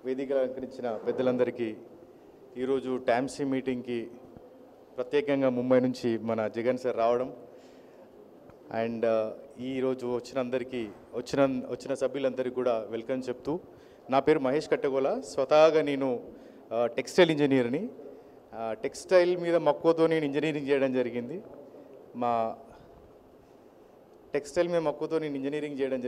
వేదిక అలంకరించిన పెద్దలందరికీ ఈరోజు టామ్సీ మీటింగ్కి ప్రత్యేకంగా ముంబై నుంచి మన జగన్ సార్ రావడం అండ్ ఈరోజు వచ్చిన సభ్యులందరికీ కూడా వెల్కమ్ చెప్తూ, నా పేరు మహేష్ కట్టగోల. స్వతహాగా నేను టెక్స్టైల్ ఇంజనీర్ని. టెక్స్టైల్ మీద మక్కువతో నేను ఇంజనీరింగ్ చేయడం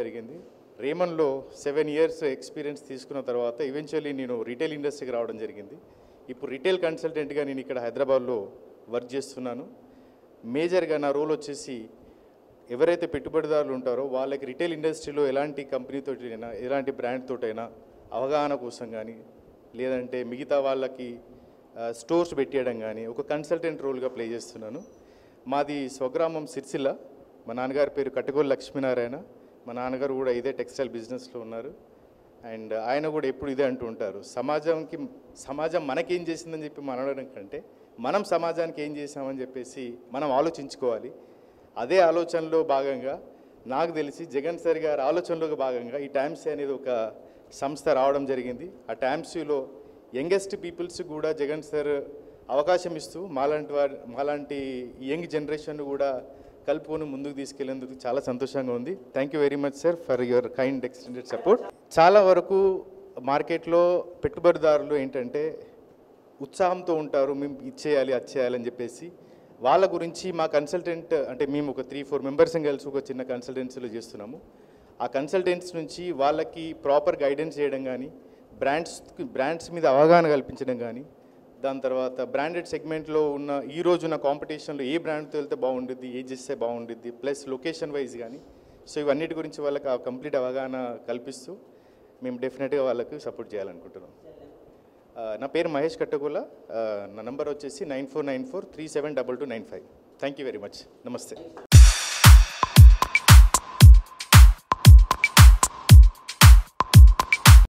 జరిగింది. రేమన్లో 7 years ఎక్స్పీరియన్స్ తీసుకున్న తర్వాత ఈవెన్చువల్లీ నేను రిటైల్ ఇండస్ట్రీకి రావడం జరిగింది. ఇప్పుడు రిటైల్ కన్సల్టెంట్గా నేను ఇక్కడ హైదరాబాద్లో వర్క్ చేస్తున్నాను. మేజర్గా నా రోల్ వచ్చేసి ఎవరైతే పెట్టుబడిదారులు ఉంటారో వాళ్ళకి రిటైల్ ఇండస్ట్రీలో ఎలాంటి కంపెనీతోటైనా ఎలాంటి బ్రాండ్ తోటైనా అవగాహన కోసం కానీ, లేదంటే మిగతా వాళ్ళకి స్టోర్స్ పెట్టేయడం కానీ ఒక కన్సల్టెంట్ రోల్గా ప్లే చేస్తున్నాను. మాది స్వగ్రామం సిరిసిల్ల. మా నాన్నగారి పేరు కట్టగోలు లక్ష్మీనారాయణ. మా నాన్నగారు కూడా ఇదే టెక్స్టైల్ బిజినెస్లో ఉన్నారు. అండ్ ఆయన కూడా ఎప్పుడు ఇదే అంటూ ఉంటారు, సమాజం మనకేం చేసిందని చెప్పి మనం అనడం కంటే మనం సమాజానికి ఏం చేసామని చెప్పేసి మనం ఆలోచించుకోవాలి. అదే ఆలోచనలో భాగంగా నాకు తెలిసి జగన్ సార్ గారి ఆలోచనలో భాగంగా ఈ టామ్సీ అనేది ఒక సంస్థ రావడం జరిగింది. ఆ టామ్సీలో యంగెస్ట్ పీపుల్స్ కూడా జగన్ సార్ అవకాశం ఇస్తూ మాలాంటి యంగ్ జనరేషన్ కూడా కలుపుకొని ముందుకు తీసుకెళ్లేందుకు చాలా సంతోషంగా ఉంది. Thank you very much sir for your kind extended support. చాలా వరకు మార్కెట్లో పెట్టుబడిదారులు ఏంటంటే ఉత్సాహంతో ఉంటారు, మేము ఇచ్చేయాలి అది చేయాలని చెప్పేసి. వాళ్ళ గురించి మా కన్సల్టెంట్ అంటే మేము ఒక 3-4 మెంబర్స్ కలిసి ఒక చిన్న కన్సల్టెన్సీలో చేస్తున్నాము. ఆ కన్సల్టెంట్స్ నుంచి వాళ్ళకి ప్రాపర్ గైడెన్స్ చేయడం కానీ, బ్రాండ్స్ మీద అవగాహన కల్పించడం కానీ, దాని తర్వాత బ్రాండెడ్ సెగ్మెంట్లో ఉన్న ఈరోజు నా కాంపిటీషన్లో ఏ బ్రాండ్తో వెళ్తే బాగుంటుంది, ఏ చేస్తే బాగుంటుంది, ప్లస్ లొకేషన్ వైజ్ కానీ, సో ఇవన్నిటి గురించి వాళ్ళకి ఆ కంప్లీట్ అవగాహన కల్పిస్తూ మేము డెఫినెట్గా వాళ్ళకి సపోర్ట్ చేయాలనుకుంటున్నాం. నా పేరు మహేష్ కట్టగోల. నా నంబర్ వచ్చేసి 9494372295. Thank you very much. నమస్తే.